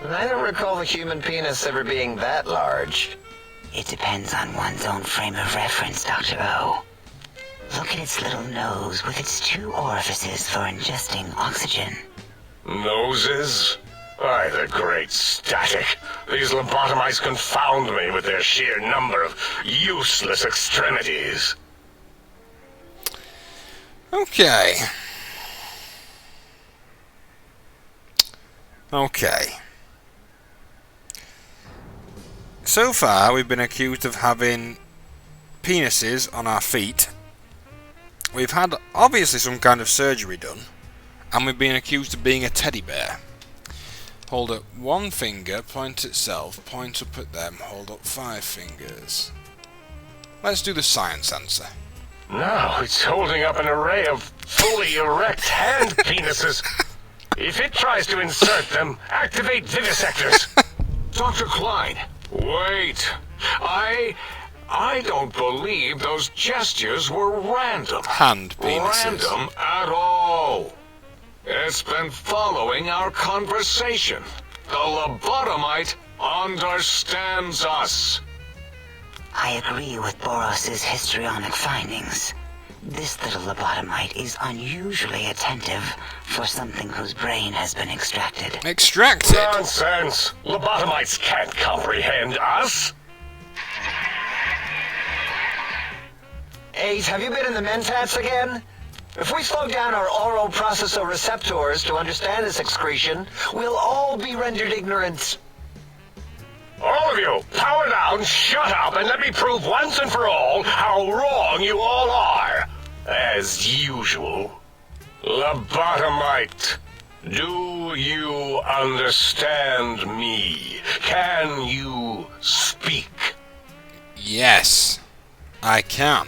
I don't recall the human penis ever being that large. It depends on one's own frame of reference, Dr. O. Look at its little nose with its 2 orifices for ingesting oxygen. Noses? Why, the great static. These lobotomites confound me with their sheer number of useless extremities. Okay. So far, we've been accused of having penises on our feet. We've had, obviously, some kind of surgery done. And we've been accused of being a teddy bear. Hold up 1 finger, point at self, point up at them, hold up 5 fingers. Let's do the science answer. No, it's holding up an array of fully erect hand penises. If it tries to insert them, activate vivisectors. Dr. Klein, wait. I don't believe those gestures were random. Hand penises. Random at all. It's been following our conversation. The lobotomite understands us. I agree with Boros's histrionic findings. This little lobotomite is unusually attentive for something whose brain has been extracted. Extracted? Nonsense! Lobotomites can't comprehend us. 8, have you been in the mentats again? If we slow down our oral processoreceptors to understand this excretion, we'll all be rendered ignorant. All of you, power down, shut up, and let me prove once and for all how wrong you all are. As usual. Lobotomite, do you understand me? Can you speak? Yes, I can.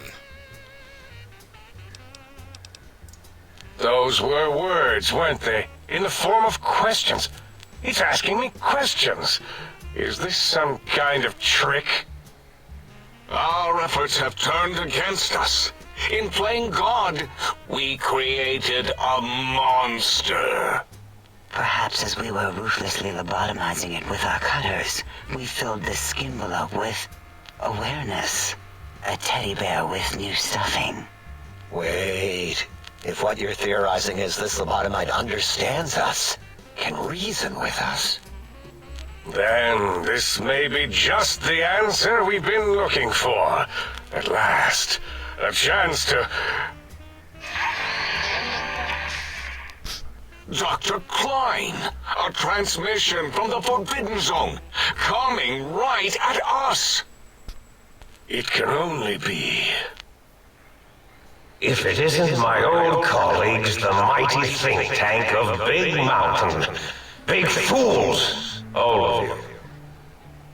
Those were words, weren't they? In the form of questions. It's asking me questions. Is this some kind of trick? Our efforts have turned against us. In playing God, we created a monster. Perhaps as we were ruthlessly lobotomizing it with our cutters, we filled this skin envelope with awareness. A teddy bear with new stuffing. Wait. If what you're theorizing is this lobotomite understands us, can reason with us, then this may be just the answer we've been looking for. At last, a chance to... Dr. Klein, a transmission from the Forbidden Zone, coming right at us. It can only be... If it isn't my old colleagues, the mighty think tank of Big Mountain. Big fools, all of you.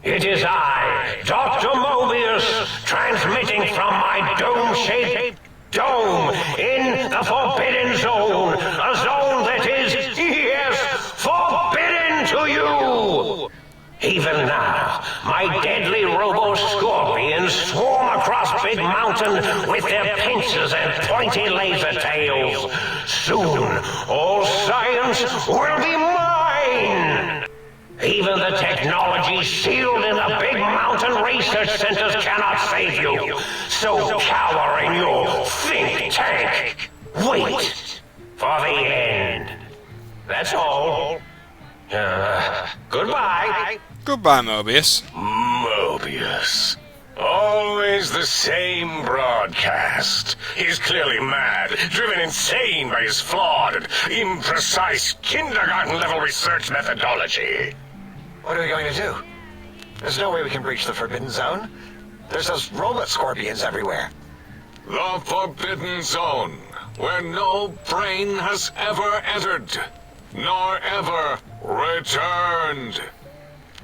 It is I, Dr. Mobius, transmitting from my dome-shaped dome in the Forbidden Zone. A zone that is, yes, forbidden to you. Even now, my deadly robo-scorpions swarm across Big Mountain with their pincers and pointy laser tails. Soon, all science will be mine! Even the technology sealed in the Big Mountain research centers cannot save you. So cower in your think tank. Wait for the end. That's all. Goodbye. Goodbye, Mobius. Mobius. Always the same broadcast. He's clearly mad, driven insane by his flawed and imprecise kindergarten-level research methodology. what are we going to do? There's no way we can breach the Forbidden Zone. There's those robot scorpions everywhere. The Forbidden Zone, where no brain has ever entered, nor ever returned.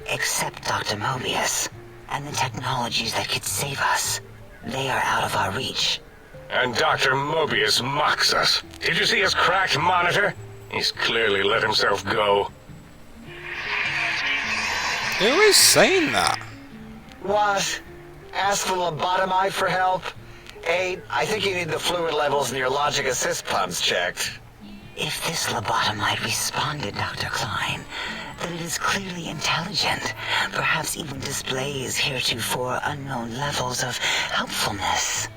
Except Dr. Mobius, and the technologies that could save us. They are out of our reach. And Dr. Mobius mocks us. Did you see his cracked monitor? He's clearly let himself go. Who is saying that? What? Ask the lobotomite for help? 8, I think you need the fluid levels in your logic assist pumps checked. If this lobotomite responded, Dr. Klein, that it is clearly intelligent, perhaps even displays heretofore unknown levels of helpfulness.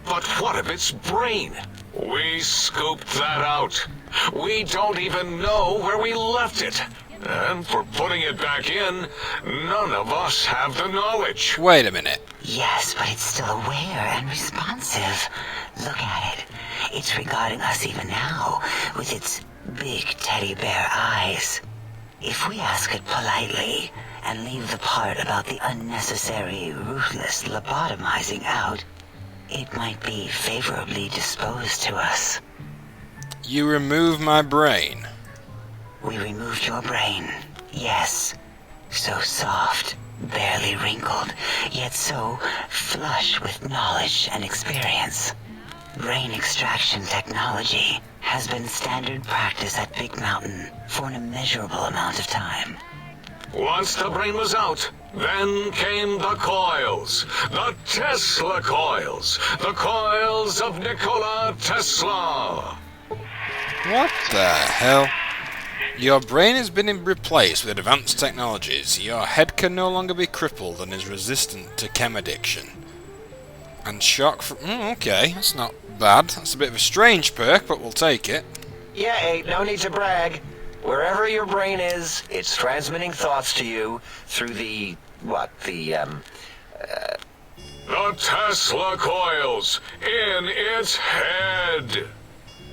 But what of its brain? We scooped that out. We don't even know where we left it. And for putting it back in, none of us have the knowledge. Wait a minute. Yes, but it's still aware and responsive. Look at it. It's regarding us even now, with its big teddy bear eyes. If we ask it politely, and leave the part about the unnecessary, ruthless lobotomizing out, it might be favorably disposed to us. You remove my brain. We removed your brain, yes. So soft, barely wrinkled, yet so flush with knowledge and experience. Brain extraction technology has been standard practice at Big Mountain for an immeasurable amount of time. Once the brain was out, then came the coils. The Tesla coils. The coils of Nikola Tesla. What the hell? Your brain has been replaced with advanced technologies. Your head can no longer be crippled and is resistant to chem addiction. And shock from... okay, that's not bad. That's a bit of a strange perk, but we'll take it. Yeah, no need to brag. Wherever your brain is, it's transmitting thoughts to you through the Tesla coils in its head.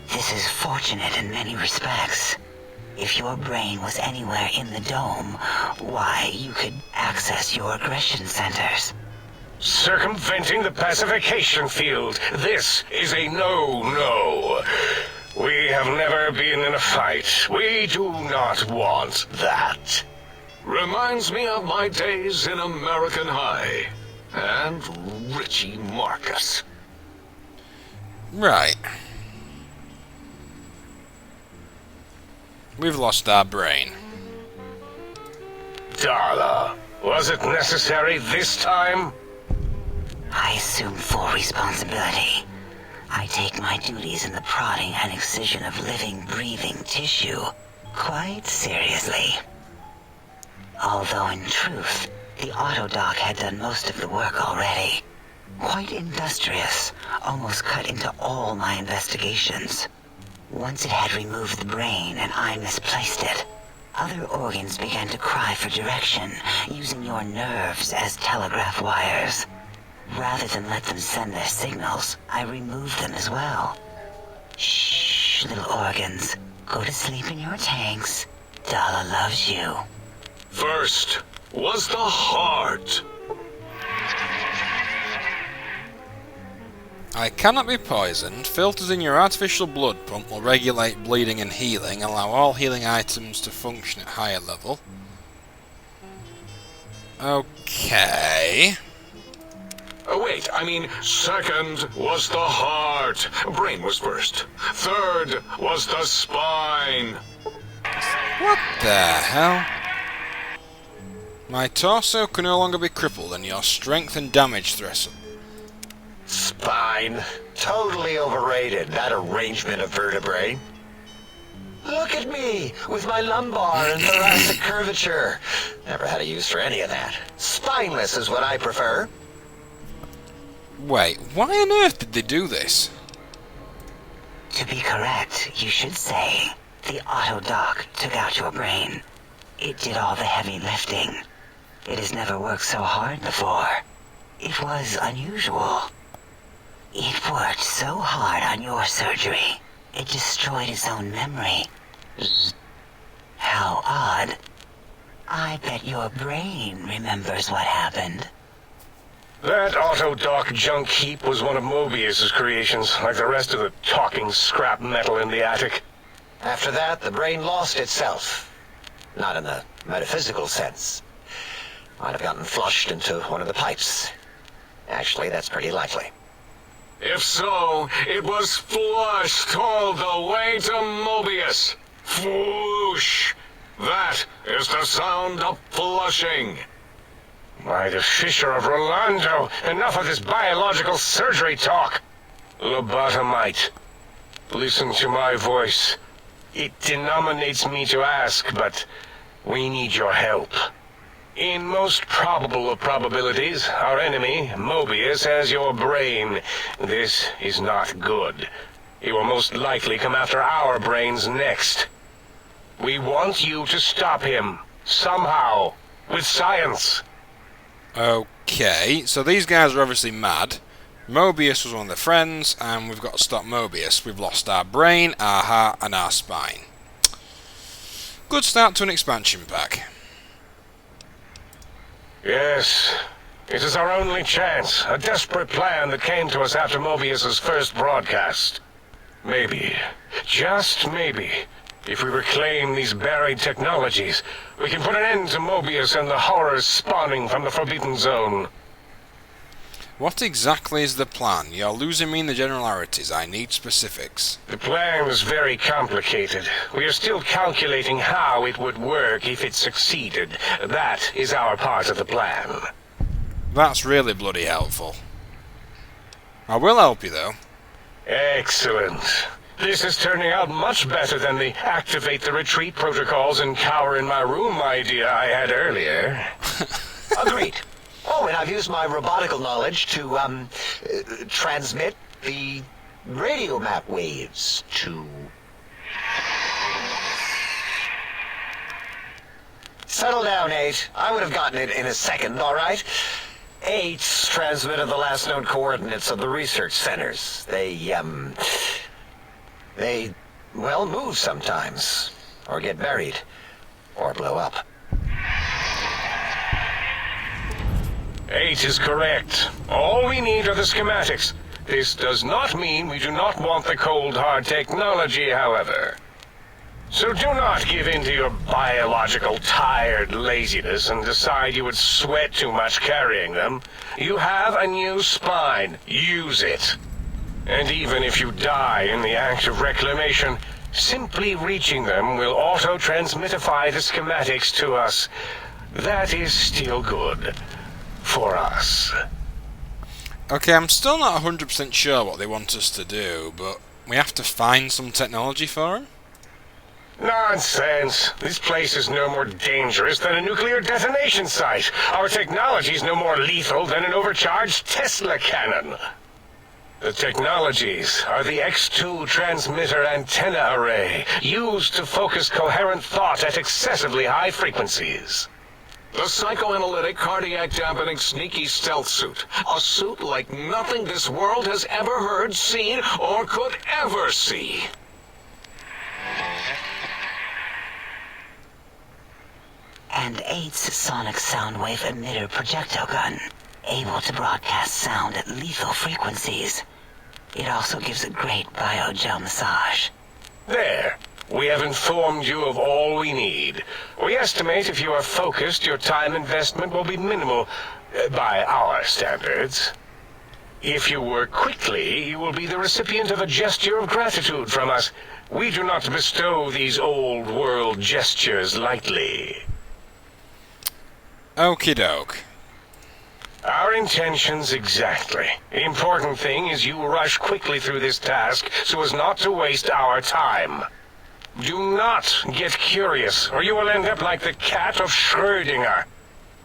This is fortunate in many respects. If your brain was anywhere in the dome, why, you could access your aggression centers. Circumventing the pacification field. This is a no-no. We have never been in a fight. We do not want that. Reminds me of my days in American High. And Richie Marcus. Right. We've lost our brain. Darla, was it necessary this time? I assume full responsibility. I take my duties in the prodding and excision of living, breathing tissue quite seriously. Although in truth, the Autodoc had done most of the work already. Quite industrious, almost cut into all my investigations. Once it had removed the brain and I misplaced it, other organs began to cry for direction, using your nerves as telegraph wires. Rather than let them send their signals, I removed them as well. Shh, little organs. Go to sleep in your tanks. Dala loves you. First was the heart. I cannot be poisoned. Filters in your artificial blood pump will regulate bleeding and healing, allow all healing items to function at higher level. Okay. Oh, wait, I mean, second was the heart. Brain was first. Third was the spine. What the hell? My torso can no longer be crippled and your strength and damage threats. spine. Totally overrated, that arrangement of vertebrae. Look at me, with my lumbar and thoracic curvature. Never had a use for any of that. Spineless is what I prefer. Wait, why on earth did they do this? To be correct, you should say, the Autodoc took out your brain. It did all the heavy lifting. It has never worked so hard before. It was unusual. It worked so hard on your surgery, it destroyed its own memory. How odd. I bet your brain remembers what happened. That Autodoc junk heap was one of Mobius's creations, like the rest of the talking scrap metal in the attic. After that, the brain lost itself. Not in the metaphysical sense. Might have gotten flushed into one of the pipes. Actually, that's pretty likely. If so, it was flushed all the way to Mobius. Flush! That is the sound of flushing. By the Fisher of Rolando, enough of this biological surgery talk. Lobotomite, listen to my voice. It denominates me to ask, but we need your help. In most probable of probabilities, our enemy, Mobius, has your brain. This is not good. He will most likely come after our brains next. We want you to stop him, somehow, with science. Okay, so these guys are obviously mad. Mobius was one of their friends, and we've got to stop Mobius. We've lost our brain, our heart, and our spine. Good start to an expansion pack. Yes, it is our only chance. A desperate plan that came to us after Mobius's first broadcast. Maybe, just maybe, if we reclaim these buried technologies, we can put an end to Mobius and the horrors spawning from the Forbidden Zone. What exactly is the plan? You're losing me in the generalities. I need specifics. The plan is very complicated. We are still calculating how it would work if it succeeded. That is our part of the plan. That's really bloody helpful. I will help you, though. Excellent. This is turning out much better than the activate the retreat protocols and cower in my room idea I had earlier. Agreed. Oh, and I've used my robotical knowledge to, transmit the radio map waves to... Settle down, 8. I would have gotten it in a second, all right? 8's transmitted the last known coordinates of the research centers. They, well, move sometimes. Or get buried. Or blow up. 8 is correct. All we need are the schematics. This does not mean we do not want the cold hard technology, however. So do not give in to your biological tired laziness and decide you would sweat too much carrying them. You have a new spine. Use it. And even if you die in the act of reclamation, simply reaching them will auto-transmitify the schematics to us. That is still good. For us. Okay, I'm still not 100% sure what they want us to do, but we have to find some technology for him? Nonsense. This place is no more dangerous than a nuclear detonation site. Our technology is no more lethal than an overcharged Tesla cannon. The technologies are the X2 transmitter antenna array, used to focus coherent thought at excessively high frequencies. The psychoanalytic, cardiac dampening, sneaky stealth suit. A suit like nothing this world has ever heard, seen, or could ever see. And 8's sonic sound wave emitter projectile gun, able to broadcast sound at lethal frequencies. It also gives a great biogel massage. There. We have informed you of all we need. We estimate if you are focused, your time investment will be minimal, by our standards. If you work quickly, you will be the recipient of a gesture of gratitude from us. We do not bestow these old world gestures lightly. Okie doke. Our intentions exactly. The important thing is you rush quickly through this task so as not to waste our time. Do not get curious, or you will end up like the cat of Schrödinger.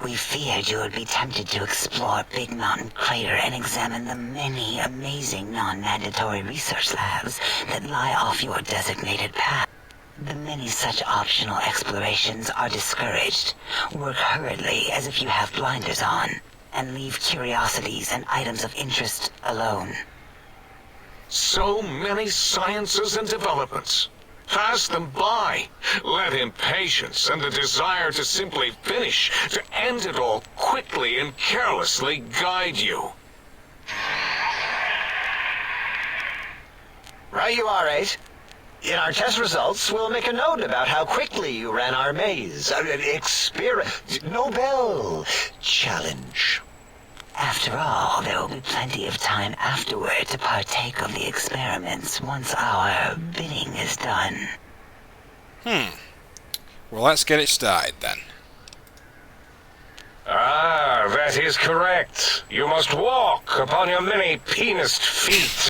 We feared you would be tempted to explore Big Mountain Crater and examine the many amazing non-mandatory research labs that lie off your designated path. The many such optional explorations are discouraged. Work hurriedly as if you have blinders on, and leave curiosities and items of interest alone. So many sciences and developments. Pass them by. Let impatience and the desire to simply finish, to end it all quickly and carelessly guide you. Right you are, 8. In our test results, we'll make a note about how quickly you ran our maze. Nobel challenge. After all, there will be plenty of time afterward to partake of the experiments once our bidding is done. Well, let's get it started then. Ah, that is correct. You must walk upon your many penised feet.